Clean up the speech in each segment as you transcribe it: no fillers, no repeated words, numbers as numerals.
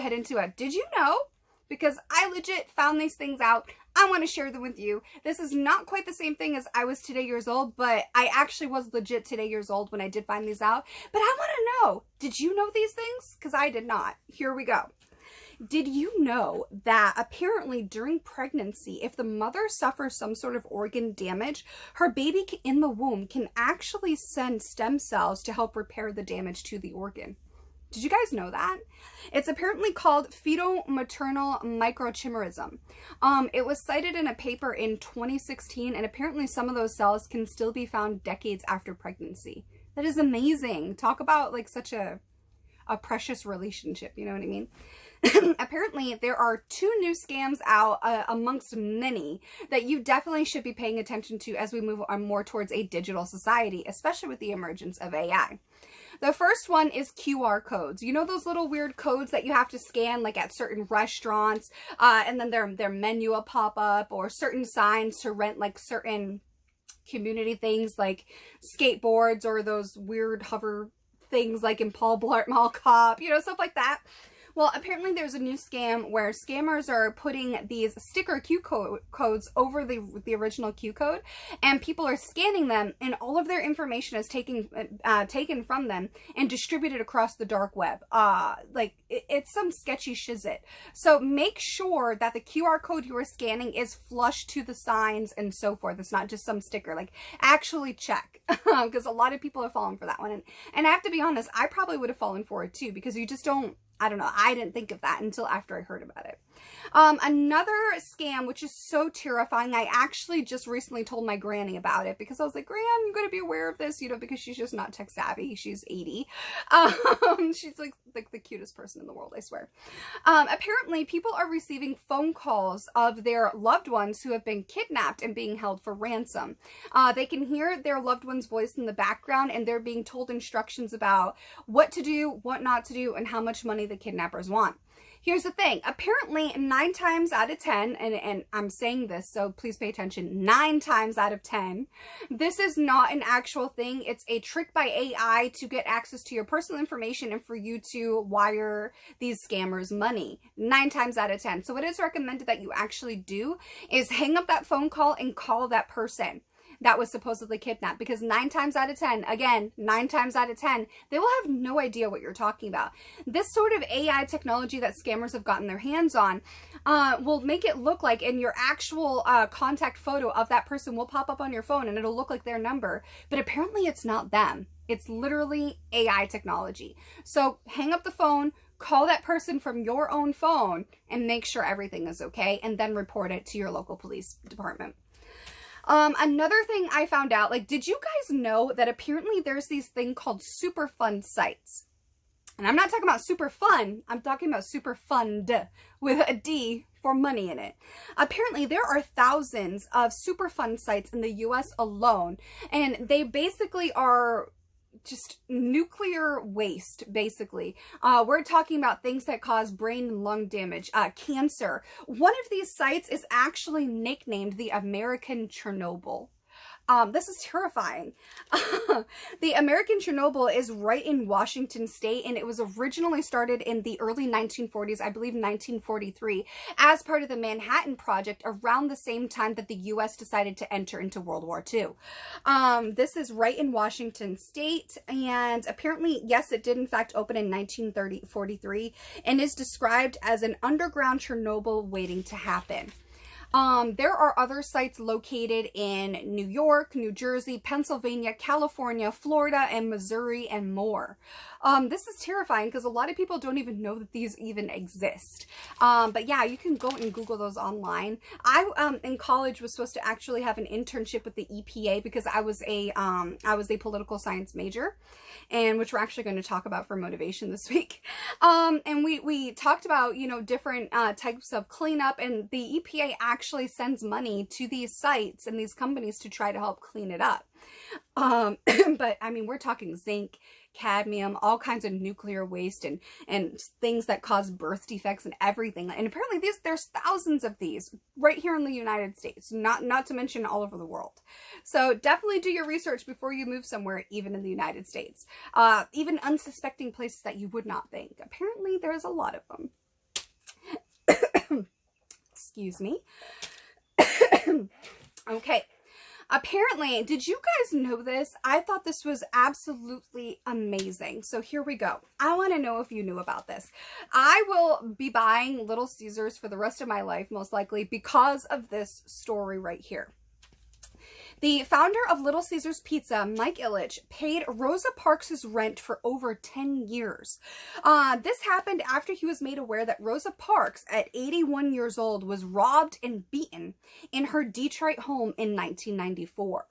head into it. Did you know? Because I legit found these things out. I want to share them with you. This is not quite the same thing as I was today years old, but I actually was legit today years old when I did find these out. But I want to know, did you know these things? Because I did not. Here we go. Did you know that apparently during pregnancy, if the mother suffers some sort of organ damage, her baby in the womb can actually send stem cells to help repair the damage to the organ? Did you guys know that? It's apparently called fetal maternal microchimerism. It was cited in a paper in 2016, and apparently some of those cells can still be found decades after pregnancy. That is amazing. Talk about like such a precious relationship, you know what I mean? Apparently, there are 2 new scams out amongst many that you definitely should be paying attention to as we move on more towards a digital society, especially with the emergence of AI. The first one is QR codes. You know those little weird codes that you have to scan like at certain restaurants, and then their menu will pop up, or certain signs to rent like certain community things like skateboards or those weird hover things like in Paul Blart Mall Cop, you know, stuff like that. Well, apparently there's a new scam where scammers are putting these sticker codes over the original Q code, and people are scanning them, and all of their information is taken from them and distributed across the dark web. It's some sketchy shizit. So make sure that the QR code you are scanning is flush to the signs and so forth. It's not just some sticker. Like, actually check, because a lot of people have fallen for that one. And I have to be honest, I probably would have fallen for it too, because you just don't, I don't know. I didn't think of that until after I heard about it. Another scam, which is so terrifying. I actually just recently told my granny about it because I was like, Gran, you got to be aware of this, you know, because she's just not tech savvy. She's 80. She's like the cutest person in the world, I swear. Apparently, people are receiving phone calls of their loved ones who have been kidnapped and being held for ransom. They can hear their loved one's voice in the background, and they're being told instructions about what to do, what not to do, and how much money the kidnappers want. Here's the thing. Apparently, 9 times out of 10, and I'm saying this, so please pay attention, 9 times out of 10, this is not an actual thing. It's a trick by AI to get access to your personal information and for you to wire these scammers money. 9 times out of 10. So what is recommended that you actually do is hang up that phone call and call that person that was supposedly kidnapped, because 9 times out of 10, again, 9 times out of 10, they will have no idea what you're talking about. This sort of AI technology that scammers have gotten their hands on will make it look like, in your actual contact photo of that person will pop up on your phone and it'll look like their number, but apparently it's not them. It's literally AI technology. So hang up the phone, call that person from your own phone, and make sure everything is okay, and then report it to your local police department. Another thing I found out, like, did you guys know that apparently there's these thing called super fund sites? And I'm not talking about super fun, I'm talking about super fund with a D for money in it. Apparently there are thousands of super fund sites in the US alone, and they basically are just nuclear waste, basically. We're talking about things that cause brain and lung damage, cancer. One of these sites is actually nicknamed the American Chernobyl. This is terrifying. The American Chernobyl is right in Washington State, and it was originally started in the early 1940s, I believe 1943, as part of the Manhattan Project around the same time that the U.S. decided to enter into World War II. This is right in Washington State, and apparently, yes, it did in fact open in 1943, and is described as an underground Chernobyl waiting to happen. There are other sites located in New York, New Jersey, Pennsylvania, California, Florida, and Missouri, and more. This is terrifying because a lot of people don't even know that these even exist. But yeah, you can go and Google those online. I, in college, was supposed to actually have an internship with the EPA because I was a political science major, and which we're actually going to talk about for motivation this week. And we talked about, you know, different types of cleanup, and the EPA actually sends money to these sites and these companies to try to help clean it up. But I mean, we're talking zinc, cadmium, all kinds of nuclear waste, and things that cause birth defects and everything. And apparently there's thousands of these right here in the United States, not to mention all over the world. So definitely do your research before you move somewhere, even in the United States. Even unsuspecting places that you would not think. Apparently there's a lot of them. Excuse me. Okay. Apparently, did you guys know this? I thought this was absolutely amazing. So here we go. I want to know if you knew about this. I will be buying Little Caesars for the rest of my life, most likely, because of this story right here. The founder of Little Caesars Pizza, Mike Ilitch, paid Rosa Parks' rent for over 10 years. This happened after he was made aware that Rosa Parks, at 81 years old, was robbed and beaten in her Detroit home in 1994.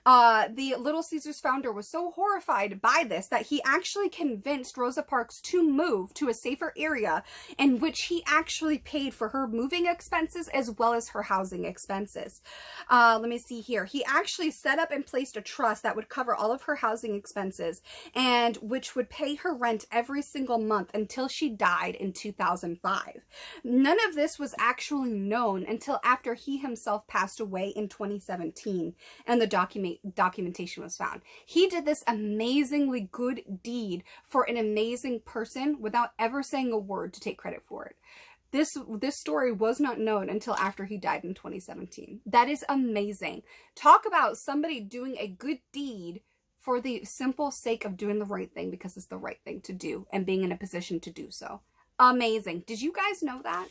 The Little Caesars founder was so horrified by this that he actually convinced Rosa Parks to move to a safer area, in which he actually paid for her moving expenses as well as her housing expenses. Let me see here. He actually set up and placed a trust that would cover all of her housing expenses and which would pay her rent every single month until she died in 2005. None of this was actually known until after he himself passed away in 2017 and the documentation was found. He did this amazingly good deed for an amazing person without ever saying a word to take credit for it. This story was not known until after he died in 2017. That is amazing. Talk about somebody doing a good deed for the simple sake of doing the right thing because it's the right thing to do and being in a position to do so. Amazing. Did you guys know that?